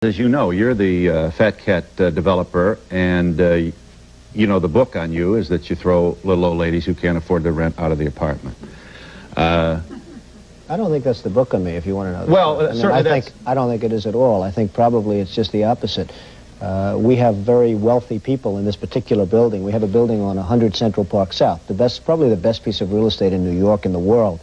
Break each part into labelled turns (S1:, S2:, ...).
S1: As you know, you're the Fat Cat developer, and you know the book on you is that you throw little old ladies who can't afford the rent out of the apartment.
S2: I don't think that's the book on me, if you want to know.
S1: Well, certainly
S2: I don't think it is at all. I think probably it's just the opposite. We have very wealthy people in this particular building. We have a building on 100 Central Park South, probably the best piece of real estate in New York in the world.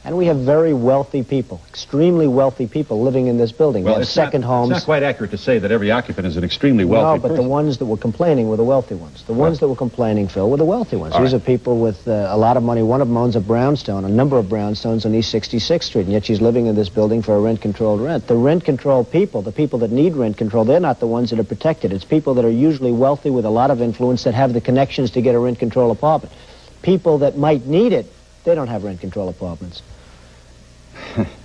S2: And we have very wealthy people, extremely wealthy people living in this building.
S1: Well,
S2: they have second homes.
S1: It's not quite accurate to say that every occupant is an extremely wealthy person.
S2: No, but the ones that were complaining were the wealthy ones. The ones that were complaining, Phil, were the wealthy ones. These are people with a lot of money. One of them owns a brownstone, a number of brownstones on East 66th Street, and yet she's living in this building for a rent-controlled rent. The rent-controlled people, the people that need rent control, they're not the ones that are protected. It's people that are usually wealthy with a lot of influence that have the connections to get a rent-control apartment. People that might need it, they don't have rent-control apartments.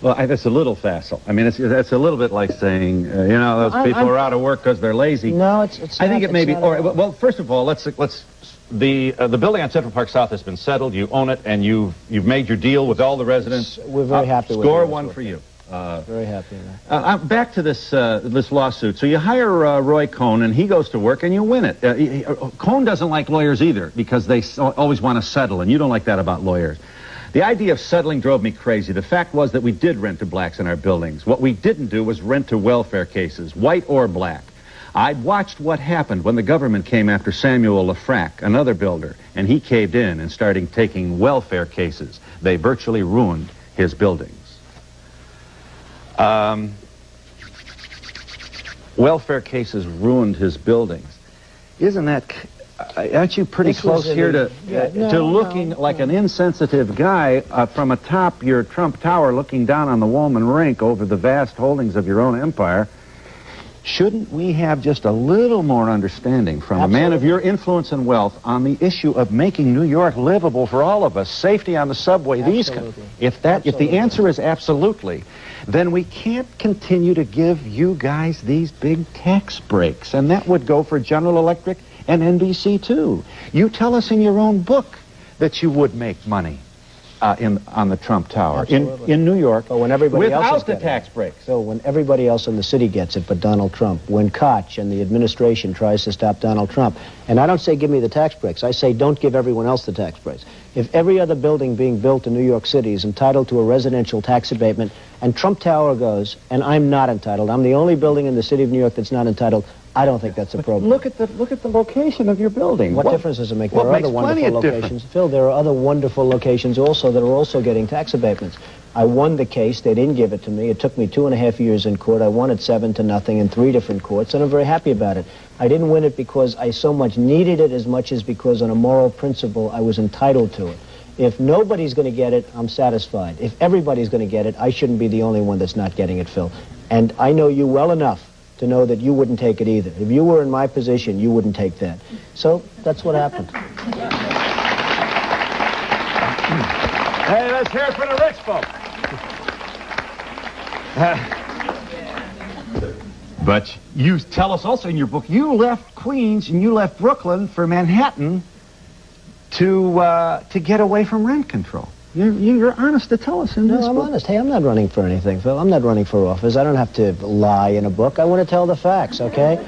S1: Well, that's a little facile. I mean, it's a little bit like saying, you know, those people are out of work because they're lazy.
S2: No, it's
S1: I think it may be. Well, first of all, the building on Central Park South has been settled. You own it, and you've made your deal with all the residents.
S2: We're very happy with it.
S1: Score one for you.
S2: Very happy with that.
S1: Back to this lawsuit. So you hire Roy Cohn, and he goes to work, and you win it. Cohn doesn't like lawyers either because they always want to settle, and you don't like that about lawyers. The idea of settling drove me crazy. The fact was that we did rent to blacks in our buildings. What we didn't do was rent to welfare cases, white or black. I'd watched what happened when the government came after Samuel Lafrac, another builder, and he caved in and started taking welfare cases. They virtually ruined his buildings. Welfare cases ruined his buildings. Isn't that... Aren't you pretty close here to looking like an insensitive guy from atop your Trump Tower looking down on the Woolman Rink over the vast holdings of your own empire? Shouldn't we have just a little more understanding from a man of your influence and wealth on the issue of making New York livable for all of us, safety on the subway? If the answer is absolutely, then we can't continue to give you guys these big tax breaks, and that would go for General Electric and NBC too. You tell us in your own book that you would make money on the Trump Tower in New York,
S2: but when everybody else
S1: without the tax breaks.
S2: So when everybody else in the city gets it but Donald Trump, when Koch and the administration tries to stop Donald Trump, and I don't say give me the tax breaks, I say don't give everyone else the tax breaks. If every other building being built in New York City is entitled to a residential tax abatement, and Trump Tower goes, and I'm not entitled, I'm the only building in the city of New York that's not entitled, I don't think that's appropriate.
S1: Look at the location of your building.
S2: What difference does it make? There are other wonderful locations. Phil, there are other wonderful locations also that are also getting tax abatements. I won the case. They didn't give it to me. It took me 2.5 years in court. I won it 7-0 in 3 different courts, and I'm very happy about it. I didn't win it because I so much needed it as much as because on a moral principle I was entitled to it. If nobody's going to get it, I'm satisfied. If everybody's going to get it, I shouldn't be the only one that's not getting it, Phil. And I know you well enough to know that you wouldn't take it either. If you were in my position, you wouldn't take that. So that's what happened.
S1: Hey, let's hear it for the rich folks. But you tell us also in your book, you left Queens and you left Brooklyn for Manhattan to get away from rent control. You're honest to tell us in this book.
S2: No, I'm honest. Hey, I'm not running for anything, Phil. I'm not running for office. I don't have to lie in a book. I want to tell the facts, okay?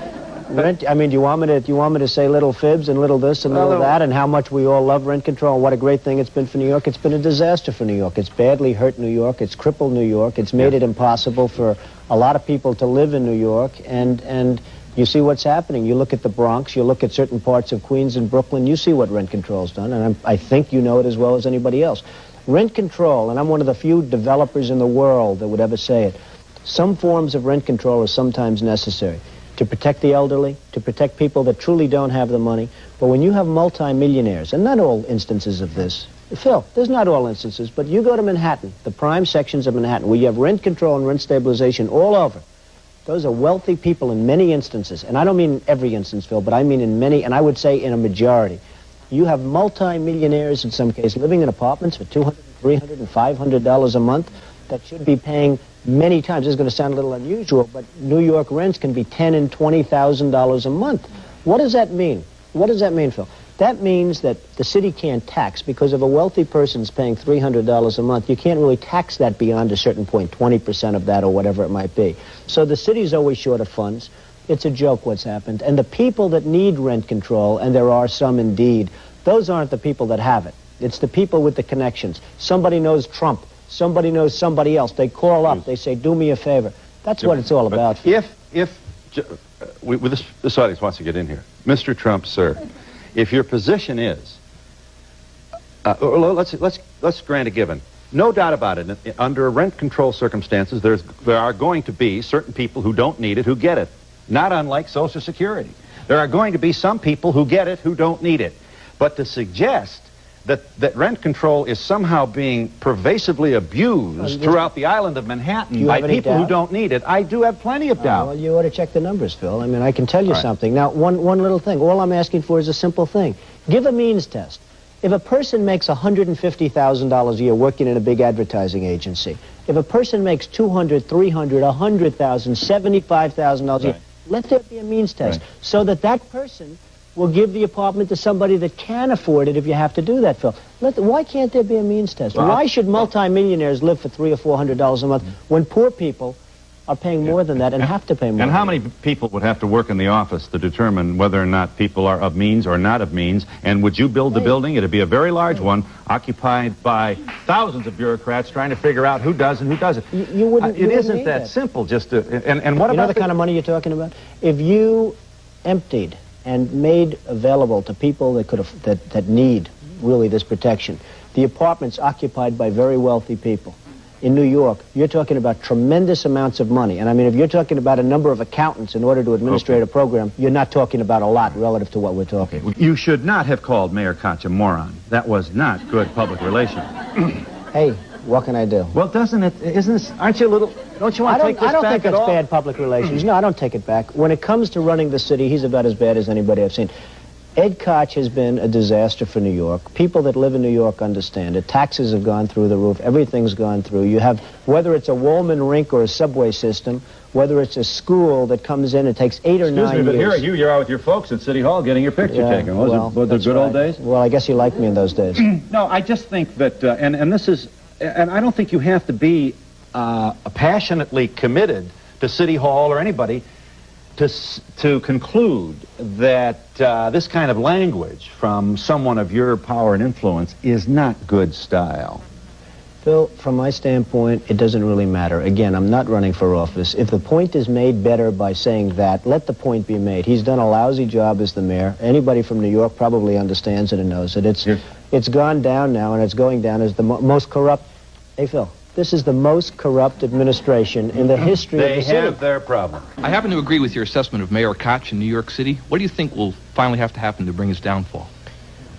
S2: I mean, do you want me to say little fibs and little this and little that and how much we all love rent control and what a great thing it's been for New York? It's been a disaster for New York. It's badly hurt New York. It's crippled New York. It's made it impossible for a lot of people to live in New York. And you see what's happening. You look at the Bronx. You look at certain parts of Queens and Brooklyn. You see what rent control's done. And I think you know it as well as anybody else. Rent control, and I'm one of the few developers in the world that would ever say it, some forms of rent control are sometimes necessary to protect the elderly, to protect people that truly don't have the money. But when you have multimillionaires, and not all instances of this, Phil, there's not all instances, but you go to Manhattan, the prime sections of Manhattan, where you have rent control and rent stabilization all over. Those are wealthy people in many instances, and I don't mean in every instance, Phil, but I mean in many, and I would say in a majority. You have multi-millionaires in some cases living in apartments for $200, $300, and $500 a month that should be paying many times. This is going to sound a little unusual, but New York rents can be $10,000 and $20,000 a month. What does that mean? What does that mean, Phil? That means that the city can't tax, because if a wealthy person's paying $300 a month, you can't really tax that beyond a certain point, 20% of that or whatever it might be. So the city's always short of funds. It's a joke what's happened. And the people that need rent control, and there are some indeed, those aren't the people that have it. It's the people with the connections. Somebody knows Trump. Somebody knows somebody else. They call up. They say, do me a favor. That's what it's all about.
S1: This audience wants to get in here. Mr. Trump, sir, if your position is, let's grant a given. No doubt about it. Under rent control circumstances, there are going to be certain people who don't need it who get it. Not unlike Social Security. There are going to be some people who get it who don't need it. But to suggest that rent control is somehow being pervasively abused throughout the island of Manhattan by people who don't need it, I do have plenty of doubt.
S2: Well, you ought to check the numbers, Phil. I mean, I can tell you something. Now, one little thing. All I'm asking for is a simple thing. Give a means test. If a person makes $150,000 a year working in a big advertising agency, if a person makes $200,000, $300,000, $100,000, $75,000 a year, let there be a means test so that that person will give the apartment to somebody that can afford it if you have to do that, Phil. Why can't there be a means test? Why should multimillionaires live for $300 or $400 a month when poor people are paying more than that and have to pay more?
S1: And how many people would have to work in the office to determine whether or not people are of means or not of means? And would you build the building? It'd be a very large one, occupied by thousands of bureaucrats trying to figure out who does and who doesn't.
S2: You wouldn't.
S1: It isn't that simple. Just to. And what about?
S2: You know the kind of money you're talking about? If you emptied and made available to people that need really this protection, the apartments occupied by very wealthy people in New York, you're talking about tremendous amounts of money. And I mean, if you're talking about a number of accountants in order to administrate a program, you're not talking about a lot relative to what we're talking.
S1: You should not have called Mayor Koch a moron. That was not good public relations.
S2: Hey, what can I do?
S1: Well, doesn't it, isn't this, aren't you a little, don't you want to take this back at all?
S2: I don't think that's bad public relations. No, I don't take it back. When it comes to running the city, he's about as bad as anybody I've seen. Ed Koch has been a disaster for New York. People that live in New York understand it. Taxes have gone through the roof. Everything's gone through. You have, whether it's a Wallman rink or a subway system, whether it's a school that comes in and takes 8 or 9 years.
S1: Excuse me, but here you're out with your folks at City Hall getting your picture taken. Was it the good old days?
S2: Well, I guess you liked me in those days.
S1: No, I just think that, and this is, and I don't think you have to be passionately committed to City Hall or anybody to conclude that this kind of language from someone of your power and influence is not good style.
S2: Phil, from my standpoint, it doesn't really matter. Again, I'm not running for office. If the point is made better by saying that, let the point be made. He's done a lousy job as the mayor. Anybody from New York probably understands it and knows it. It's gone down now, and it's going down as the most corrupt. Hey, Phil. This is the most corrupt administration in the history of the city.
S1: They have their problem.
S3: I happen to agree with your assessment of Mayor Koch in New York City. What do you think will finally have to happen to bring his downfall?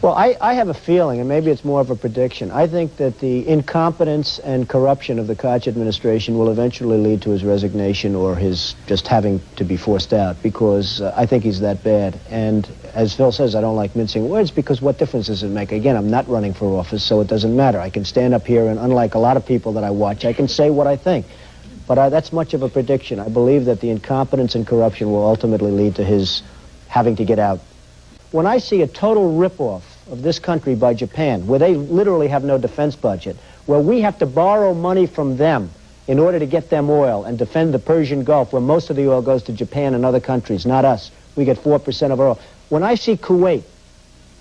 S2: Well, I have a feeling, and maybe it's more of a prediction. I think that the incompetence and corruption of the Koch administration will eventually lead to his resignation or his just having to be forced out, because I think he's that bad. And as Phil says, I don't like mincing words, because what difference does it make? Again, I'm not running for office, so it doesn't matter. I can stand up here, and unlike a lot of people that I watch, I can say what I think. But that's much of a prediction. I believe that the incompetence and corruption will ultimately lead to his having to get out. When I see a total ripoff of this country by Japan, where they literally have no defense budget, where we have to borrow money from them in order to get them oil and defend the Persian Gulf, where most of the oil goes to Japan and other countries, not us. We get 4% of our oil. When I see Kuwait,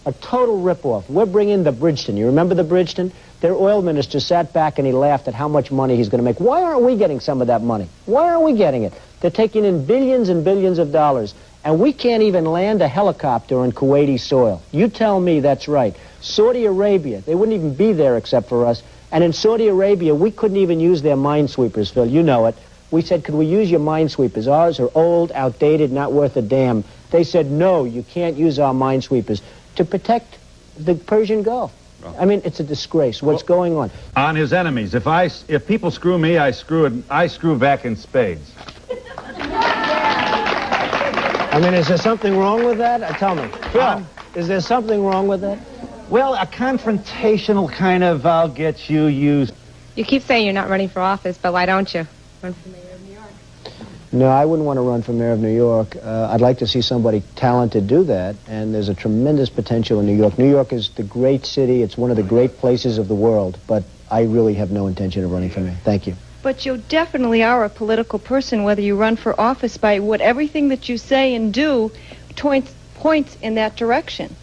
S2: a total ripoff, we're bringing the Bridgeton. You remember the Bridgeton? Their oil minister sat back and he laughed at how much money he's going to make. Why aren't we getting some of that money? Why aren't we getting it? They're taking in billions and billions of dollars. And we can't even land a helicopter on Kuwaiti soil. You tell me that's right. Saudi Arabia, they wouldn't even be there except for us. And in Saudi Arabia, we couldn't even use their minesweepers, Phil. You know it. We said, could we use your minesweepers? Ours are old, outdated, not worth a damn. They said, no, you can't use our minesweepers to protect the Persian Gulf. I mean, it's a disgrace. What's going on?
S1: On his enemies. If people screw me, I screw back in spades.
S2: I mean, is there something wrong with that? Tell me. Phil, is there something wrong with that?
S1: Well, a confrontational kind of, I'll get you used.
S4: You keep saying you're not running for office, but why don't you? Run for mayor of New York.
S2: No, I wouldn't want to run for mayor of New York. I'd like to see somebody talented do that, and there's a tremendous potential in New York. New York is the great city. It's one of the great places of the world, but I really have no intention of running for mayor. Thank you.
S4: But you definitely are a political person, whether you run for office, by what everything that you say and do points in that direction.